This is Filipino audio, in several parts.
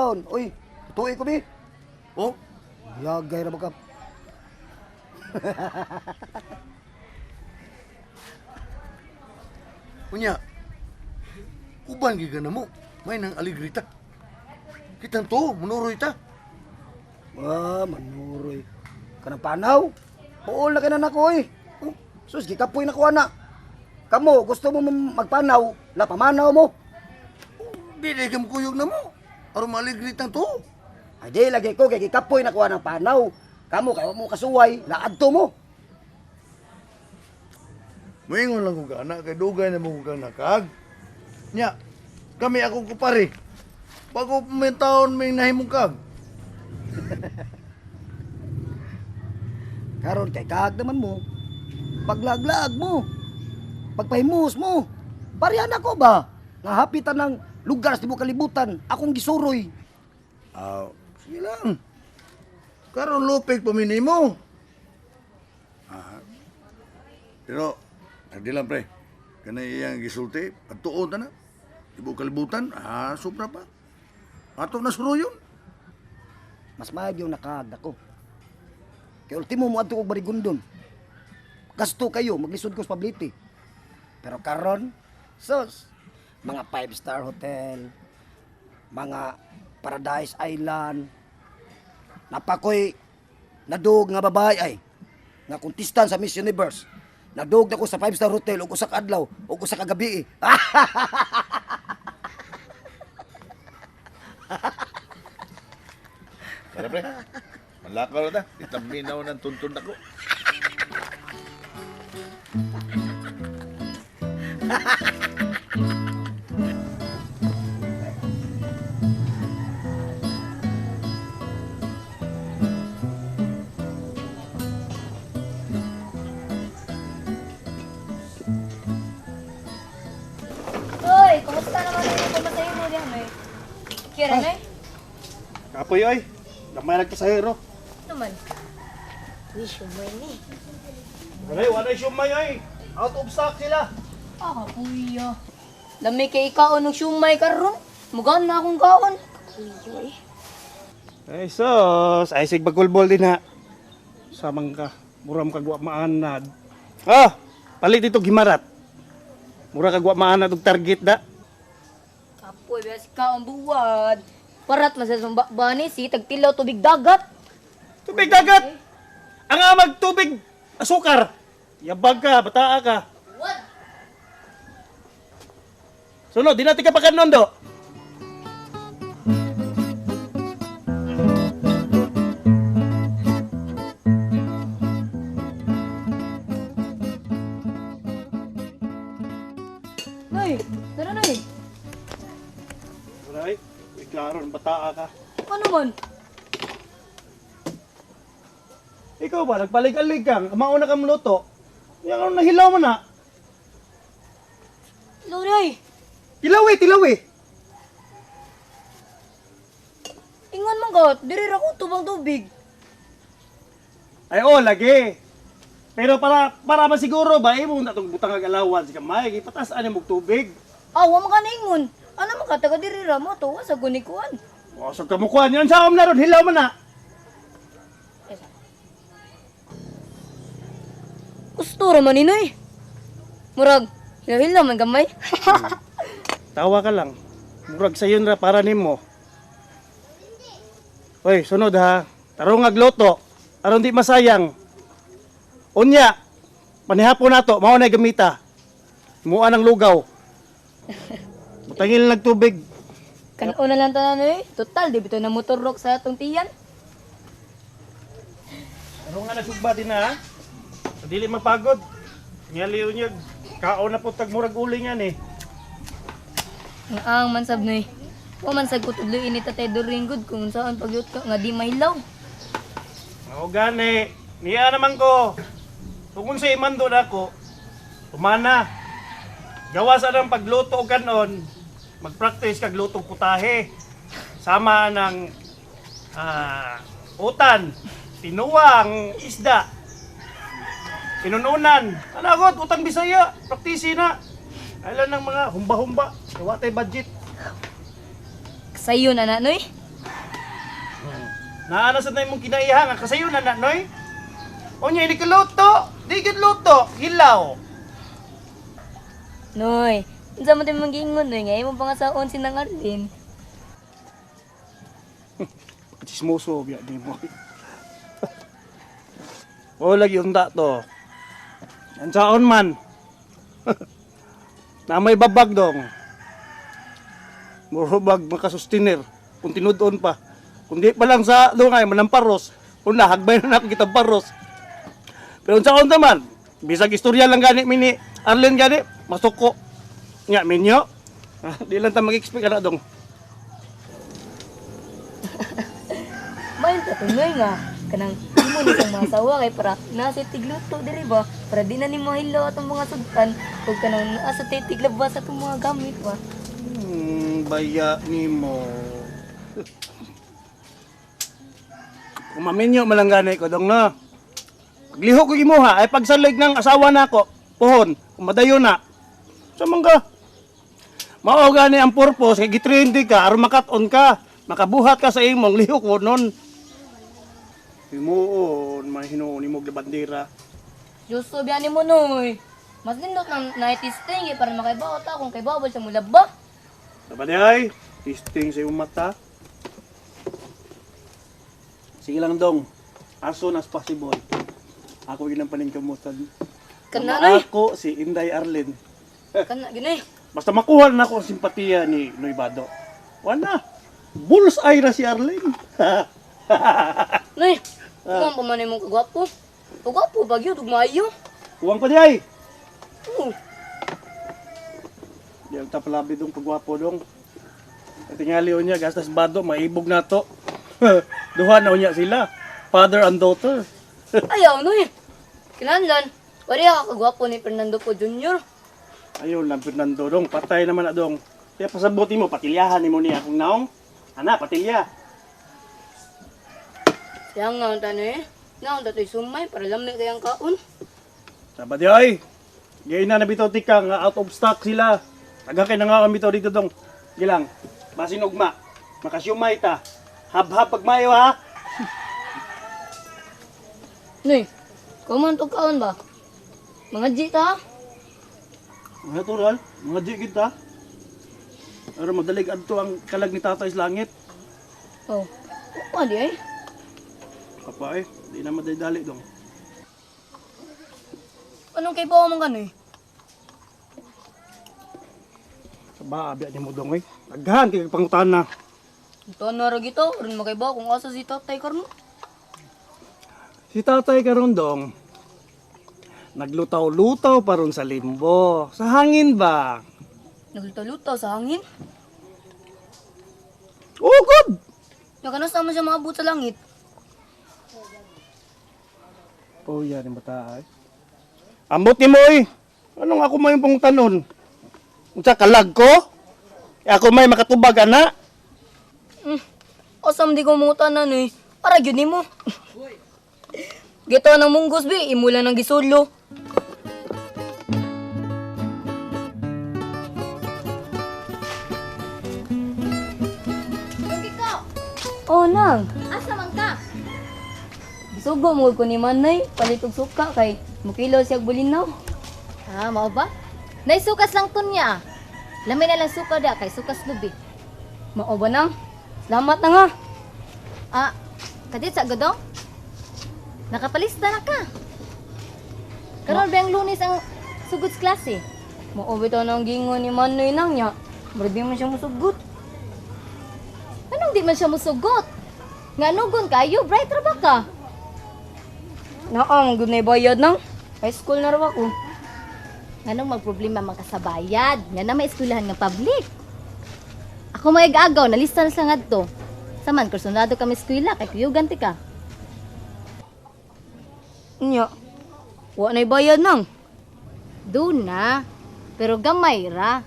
taon. Uy, tuwi ko bi. Oh, Yagay ra ba ka? unya. Uban giga na mo. May nang aligrita. Kitang to, manuroy ta. Manuroy. Kanang panaw. Puol na kanan ako eh. Oh, sus, gikapoy na ko ana. Kamo, gusto mo magpanaw, la pamanaw mo. Di kam kuyog na mo. Aron maligritang to. Ay di, lagi ko, kay gikapoy na ko anang panaw. Kamo, kayo mo kasuway, laadto mo. Moingon lang kong kana, kay dugay na mo kong nakag. Nya, kami akong kupare. Bago may taon may nahimong kag. Karon kay kag naman mo. Paglaglag mo. Pagpahimus mo. Barihan ako ba? Nga hapitan ng lugar sa tibuok kalibutan. Akong gisuroy. Sige lang. Karon lupig pamini mo. Pero, hindi lang pre. Kanay iyang gisulti, pagtuon na na. Ibu kalibutan, sobra pa. Ato na suruyon. Mas maayag yung nakag ako. Kay ultimo mo adto og barigundon. Gasto kayo, maglisod ko sa pabliti. Pero karon, sus, mga 5-star hotel, mga Paradise Island, napakoy nadug nga babae ay, nga kontistan sa Miss Universe. Nadug na ko sa 5-star hotel ug usa ka adlaw ug usa ka gabi. Tara pre, malakaw na ta. Itaminaw ng tuntun ako. Hoy, kumusta naman yung pamasahin mo diyan, eh? Kira na eh? Kapoy oy, damay nagpasahero. Naman. Wish mo ni. Wala siyumay oy. Out of stock sila. Ah, kuya. Lami kay ikaw ng sumay karon. Mugan na akong kaon. Kuya eh. Ay sos, ay sig bagulbol din ha. Samang ka, muram ka guwa maanad. Palit dito gimarat. Mura ka guwa maanad og target da. Kapoy, bias ka ang buwad. Parat man sa sumbakbani, si tagtilaw tubig dagat. Tubig dagat. Ang amag tubig asukar. Yabag ka, bataa ka. What? Sunod, di natin ka pa kanondo. Hoy, tara na eh. Alright, klaro, bataa ka. Ano man? Ikaw ba, nagpalig-alig kang, mauna kang luto. Yan ang nahilaw mo na. Loray, Tilawi. ingon man ka, diri ra ko tubang tubig. Ay, lagi. Pero para masiguro ba, mo na itong butang agalawan si kamay, ipatasaan yung tubig. Awa man ka na ingon. Ano man ka, taga diri ra mo, tuwa sa gunikuan. O, so kamukuhan yun, sa na ron, hilaw mo na. Gusto ra man inoy. Murag, hilahil man gamay. Tawa ka lang. Murag sa yun ra para nimo. Hoy, sunod ha. Tarong agloto. Aron di masayang. Unya, panihapon nato, mao na gamita. Muan ang lugaw. Mutangil nagtubig. Kano na lang tanan eh. Total, di bito na motorok sa atong tiyan. Tarong nga nasugba din ha. Dili mapagod. Ngaliw niya. Kaon na po tagmurag uling yan eh. Ang mansab no eh. Wa man sag kutudlo ini tatay doringgod kung saan pagyut ka nga di mahilaw. O gani. Niya naman ko. Tungkol sa imando na ako. Tumana. Gawasan ng pagluto o ganon. Mag-practice kag lutong putahe. Sama ng utan. Tinuwang isda. Inununan. Anagot, utang Bisaya. Praktisi na. Kailan ng mga humba-humba. Iwatay budget. Sayo na na no eh. Naana sa tayo mong kinaiha nga kasayo na noy. O niya, hindi ka luto. Di ka luto. Hilaw. Noy, unsa man tayo mangingon, Noy, nga imo pa nga saon si Nang Arlene. Chismoso biya di mo. O lagi unta to. Ang saon man. Na may babag dong. Murubag makasustiner. Kung tinudon pa. Kung di pa lang sa dungay manamparos. Kung nahagbay na ako kitang paros. Pero ang saon naman. Bisag istorya lang gani mini Arlen gani. Masuko. Nga minyo. Di lang ta mag-expect na dong. Mayon ta tunoy nga kanang imo ni kang mga sawa kay para nasa tigluto diri ba para di na nimo hilaw atong mga sugtan ug kanang asa tiglabas atong mga gamit ba. Baya nimo. Kumaminyo malanggani ko dong no. Pagliho ko imuha ay pagsalig ng asawa nako, pohon, kumadayo na. Samang ka. Mao gani ang purpose kay gitrendi ka aron makat-on ka, makabuhat ka sa imong lihok wonon. Himuon, mahinuon imong bandera. Justo biya nimo Noy. Mas nindot nang naitisting para makaibaw ta kung kay bawal sa mulaba. Dapat ay, testing sa iyong mata. Sige lang dong, as soon as possible. Ako ginampanin kamutan. Kana Noy. Ako si Inday Arlen. Kana gini. Basta makuha na ako ang simpatiya ni Noy Bado. Wala. Bullseye na si Arlen. Noy, kung pa man imong kagwapo. Kagwapo bagyo tugmayo. Kuwang pa di ay. Oo. Di ang tapalabi dong pagwapo dong. At tingali o niya, gastas Bado, maibog na to. Duha na o niya sila. Father and daughter. Ayaw Noy. Kinahanglan, wari ka kagwapo ni Fernando po Jr. Ayun lang, Fernando dong. Patay naman na dong. Kaya pasabuti mo, patilyahan mo niya kung naong. Ana, patilya. Kaya nga ang tanay, nga ang dato'y sumay para lamig kayang kaon. Sabi di ay. Ngayon na nabitaw tika nga out of stock sila. Tagakay na nga kami bitaw dito dong. Gilang, basin ugma. Makasyumay ta. Hab-hab pagmayo ha. Noy, kuman to kaon ba? Mga G ta? Mga tural, mga di kita. Pero madalig adto ang kalag ni tatay sa langit. Oh, ano di ay? Papa eh, di na madali dong. Anong kay bawa mong gano'y? Sa baabya ni mo dong eh. Aghan, kaya pangutan na. Ito na rin ito, rin makaibaw kung asa si tatay karno. Si tatay karon dong, naglutaw-lutaw pa ron sa limbo. Sa hangin ba? Naglutaw-lutaw sa hangin. Oh, good! Nakanas naman siya maabot sa langit. Oh, yan yung bata ay. Ambot ni mo eh. Anong ako may pong tanon? Unsa kalag ko? Ako may makatubag ana. Asam di ko muta na eh. Para yun mo. Gito ng munggos bi, imula ng gisulo. Oh, nang. Asa man ka? Gisugo mo ko ni Manay, palitog suka kay mukilaw siya bulinaw. Ah, mao ba? Naisukas lang to niya. Lamay na lang suka da kay sukas lubi. Mao ba nang? Salamat na nga. Ah, kadit sa gadong? Nakapalista na ka. Karon ba ang Lunes ang sugod sa klase? Mao bitaw nang gingon ni Manay nang nya. Marbi man siya musugot. Anong di man siya musugot? Nga nugon kayo, bright ra ba ka? Naang gunay bayad nang. High school na raw ako. Anong magproblema makasabayad? Nga na may eskwelahan nga public. Ako may agaw, nalista na sa ngadto. Saman, kursunado kami eskwela, kay kuyugan ti ka. Nya. Wa nay bayad nang. Doon na. Pero gamay ra.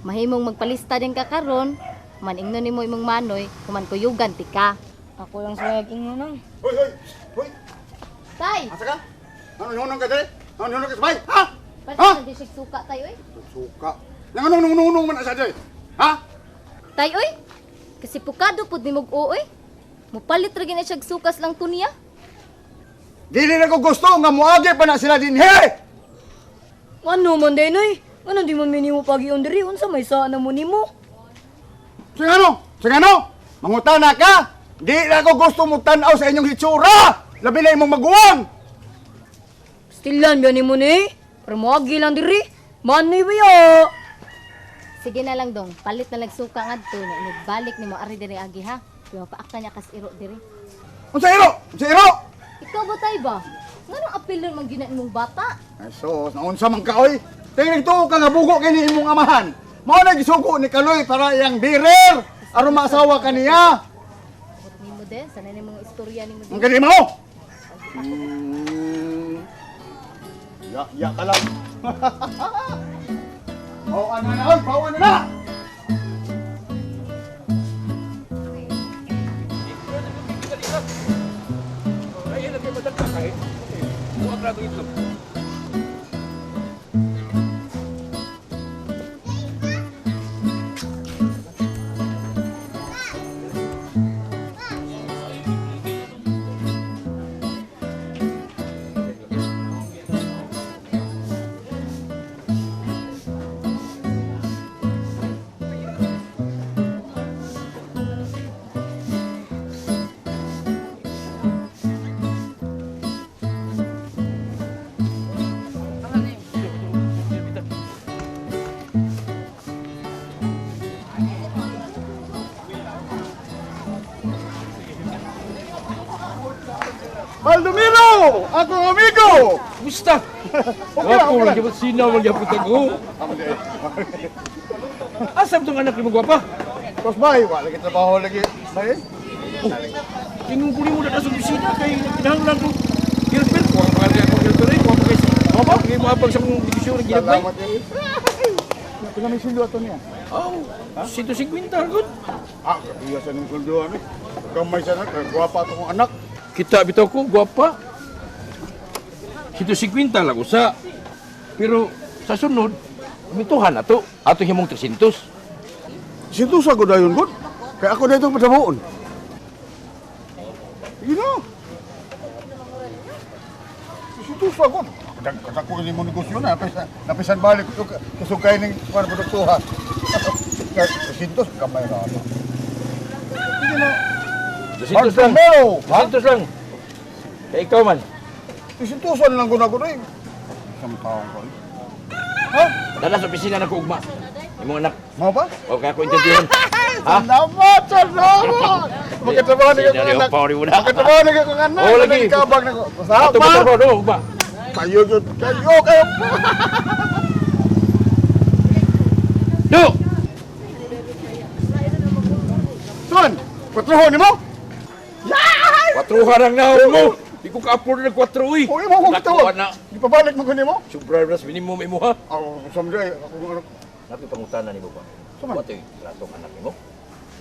Mahimong magpalista din ka karon, maningnon nimo imong manoy, kuman kuyugan ti ka. Ako lang sayag ingon nang. Hoy, hoy, hoy. Tay! Asa ka? Ano ka dali? Ano ka sabay? Ha? Pati Ha? na di siya suka tayo eh. Suka. Nangunong man asa dali? Ha? Tay oy! Kasi pukado pud ni mog uoy. Mupalit ra gina siya sukas lang to niya. Dili na ko gusto nga muagi pa na sila din he! Ano man din ay? Ano di man minimo pag-ion diri? Unsa may saan na mo nimo? Sing ano? Mangutana ka? Di na ko gusto mo tanaw sa inyong hitsura! Labi na imong maguwang! Stilan ba nimo ni? Pero moagi lang diri. Manoy ba yo? Sige na lang dong, palit na lang suka ngadto na balik nimo ari diri agi ha. Kaya paakta niya kas iro diri. Unsa iro? Ikaw ba tay ba? Nganong apilon man gina imong bata? Ay sos, naunsa man ka oy? Tingnan to ka nga bugo kini imong amahan. Mao na gisugo ni Kaloy para iyang birer aron maasawa kaniya. Abot nimo din, sana ni mga istorya nimo Ang din. gani mo? Ya ka lang. Bawa na na, oy, bawa na na! Baldomiro! Akong amigo! Kumusta? Okay Wapo lang. lagi ba't sinaw lagi ang putag ko? Asam tong anak mo gwapa? Terus bay, wala lagi trabaho lagi. Bay? Tingong ko mo na sa opisina kay kinahanglan ko. Girlfriend ko ang pangalan ko girlfriend ko kay Baba, kay maabang sa mong divisyon ng ginabay. Salamat kayo. Pila may sundo ato niya? Oh, 150 gud. Ah, iya sa ning sulduan eh. Kamay sa nak, gwapa to kong anak. Kita bitaw ko gwapa. 150 lang usa. Pero sa sunod, mituhan ato. Ato himong 300. Sinto sa ko dayon gud. Kaya ako dito padabuon. You know. Sinto sa ko. Kadang ko ini mo negosyo na napisan balik ko kusugay ning kuan produktuhan. Sinto kamay ra. Hindi na. 200 lang. Melo, 200 lang. Kay ikaw man. Sintusan lang guna ko rin. Isang taong ko. Ha? Dala sa opisina na ko ugma. Imong anak. Mau ba? O kaya ko interviewin. Ha? Salamat! Salamat! Magkatrabaho na kong anak. Magkatrabaho na kong anak. Oo, lagi. Kabag na ko. Ato Salamat! ba trabaho do ugma? Kayo yun. Kayo! Do. Son! Patraho ni mo? Patruhan ang naon mo. Di ko ka-afford ng 4 uy. Uy, mo kong Nakuha katawa. na. Di pa balik mo ko ni mo? Sobra ras minimum imo ha. Ako, someday, ako ano. Napi pangutanan nimo ba? Suman. Wato yung latong anak nimo.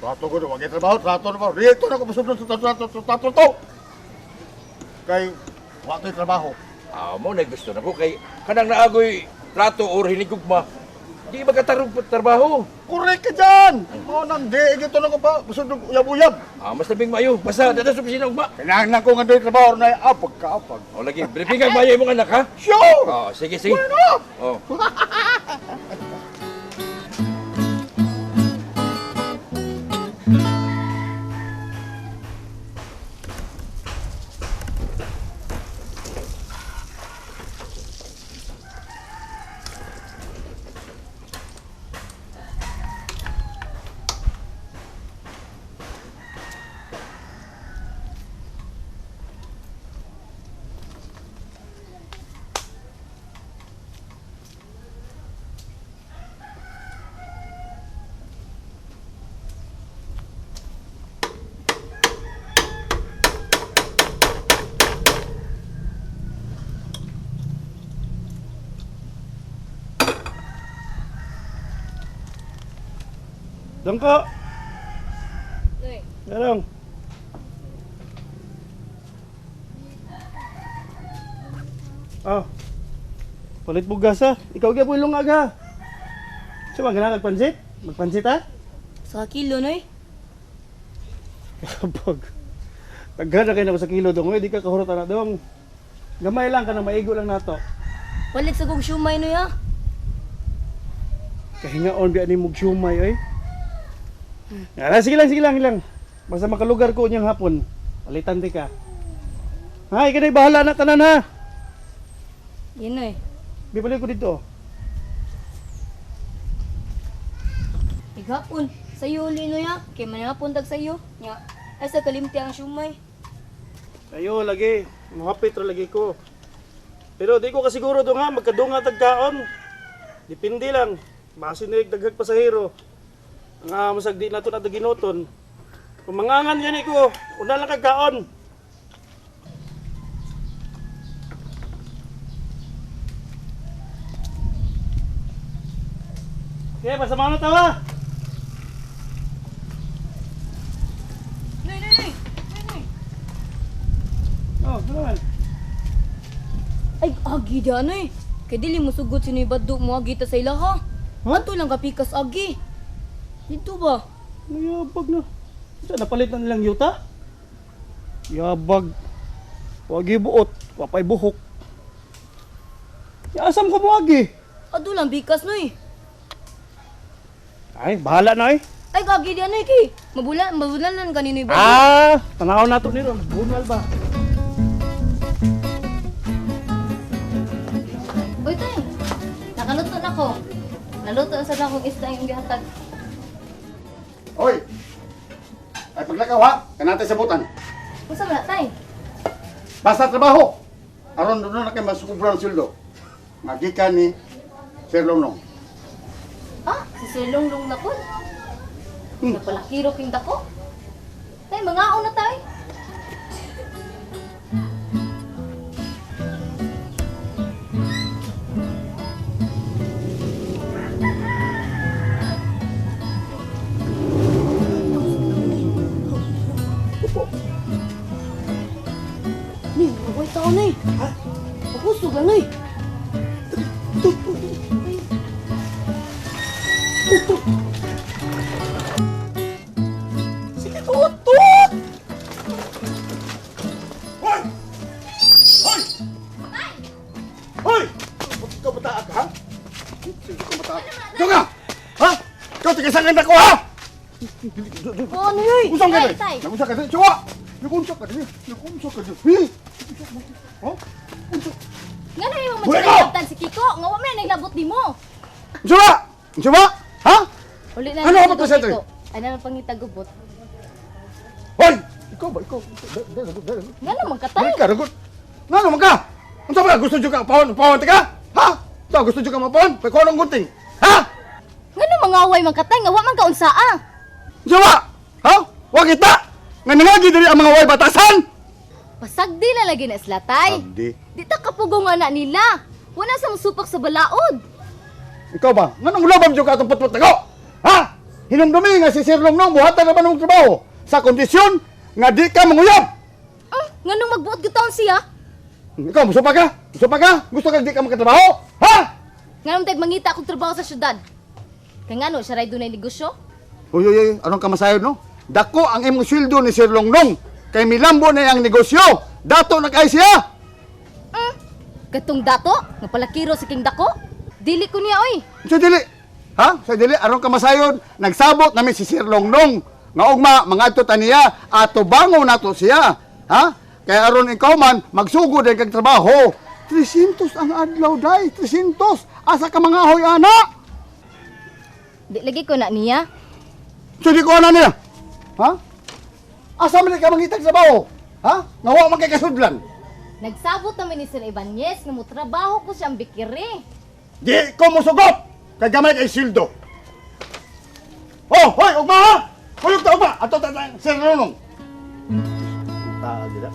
Trato ko na. Wag trabaho. Trato na ba? Rito na ko pasublan sa trato to. Kay, wakto yung trabaho. Ah, mo na gusto na ko kay kanang naagoy plato or hinigugma. Di magkatarong trabaho. Correct ka dyan! Mo nang di, ito na ko pa. Pasublan uyab-uyab. Ah, mas labing mayo. Basta dada sa opisina ugma. Kailangan ko nga doon yung trabaho na apag. O lagi, briefing kang mayo imong anak ha. Sure! Oh, sige sige. Why not? Oh. Dangko. Garong. Oh. Palit bugas ha. Ikaw gyud po ilungag ha. Sa mga magpansit? Magpansit ha? Sa kilo noy. Kapag Taghana kayo na ko sa kilo dong. Di ka kahurot na dong. Gamay lang ka na maigo lang nato. Walit sa kong siumay no ya. Kahingaon biya ni mong siumay oy. Sige lang. Basta makalugar ko niyang hapon. Palitan di ka. Ha, ikanay bahala na tanan ha. Yun eh. Bibalik ko dito. Igapon. Sa'yo uli no ya. Kaya manapon tag sa'yo. Nga. Ay sa kalimti ang siumay. Ayo lagi. Mahapit ra lagi ko. Pero di ko kasiguro do nga magkadunga tagkaon. Depende lang. Base ni daghag pasahero. Nga masag di nato na ginoton. Kung mangangan yan ko, una lang kagkaon. Okay, pasama na tawa. Nay. Oh, naman. Ay, agi dyan eh. Kaya dili mo sugod sinibaddo mo agi ta sa ila ha. Ato lang kapikas agi. Dito ba? Mayabag na. Saan napalit na nilang yuta? Yabag. Wagi buot. Wapay buhok. Asam ko mo agi. Ato lang bikas no eh. Ay, bahala na eh. Ay, agi dyan eh ki. Mabulan lang kanino iba. Tanaw na to nito. Bunal ba? Uy, tay. Nakaluto na ko. Naluto na sa akong isda yung gihatag. Hoy! Ay paglakaw ha, kanatay sa butan. Usa ba, tay? Basta trabaho. Aron doon na kayo masukubran sildo. Magikan ni Sir Longnong. Ah, si Sir Longlong na po. Napalakiro king dako. Tay, mangaon na tay. Ni, magway tao na eh. Ha? Pakusog lang eh. Sige, tutut! Hoy! Hoy! Hoy! Ikaw bataag ha? Sige ka bataag. Ikaw nga! Ha? Ikaw tigasangan ako ha? Ano yun? Usang ka Tay, din! tay. Nagusang ka din! Tsawa! Nagunsak ka din! Nagunsak ka din! Hi! Ha? Nga na yung Buhay ko! magkakabtan si Kiko. Nga wa may naglabot di mo. Tsawa! Tsawa! Ha? Uli na Ano lang ako si presente? Kiko. Ano na pangitagubot? Hoy! Ikaw ba? Ikaw? Nga naman ka tay. Balik ka, ragot! Nga naman ka! Ang sabi ka? Gusto dyan ka? Pawon ka? Ha? Ito, gusto dyan ka mapawon? Pagkaw ng gunting? Ha? Nga naman ngaway man ka tay. Nga wa man ka unsaa. Tsawa! Ha? Wag kita! Nga nangagi dali ang mga way batasan! Pasagdi na lagi na sila tay. Abdi. Di ta kapugo nga na nila. Wala sa supak sa balaod. Ikaw ba? Nga nang ulabam dyan ka itong putput na ko? Ha? Hinumdumi nga si Sir Longnong buhatan naman ng trabaho sa kondisyon nga di ka manguyab! Nga nung magbuot gutaon siya. Ikaw, musupa ka? Musupa ka? Gusto ka di ka magkatrabaho? Ha? Nga nung mangita akong trabaho sa syudad. Kaya nga no, siya ray doon negosyo. Uy, anong kamasayod no? Dako ang imong sweldo ni Sir Longnong. Kay milambo na ang negosyo. Dato na kay siya. Katong dato, nga palakiro si King Dako. Dili ko niya oy. Sa dili. Ha? Sa dili, anong kamasayod? Nagsabot namin si Sir Longnong. Nga ugma, mga ato taniya, ato bango na to siya. Ha? Kaya aron ikaw man, magsugod ang kag trabaho. 300 ang adlaw, day. 300. Asa ka mga hoy, anak? Di lagi ko na niya. So di ko na niya. Ha? Asa man ka mangitag trabaho? Ha? Nga wa man kay kasudlan. Nagsabot namin ni Sir Ibanez nga mo trabaho ko siyang bikiri. Di ko musugot. Kay gamay kay sildo. Oh, hoy, ugma ha! Hoy, ugma! Ato Sir Longnong. Taag gila.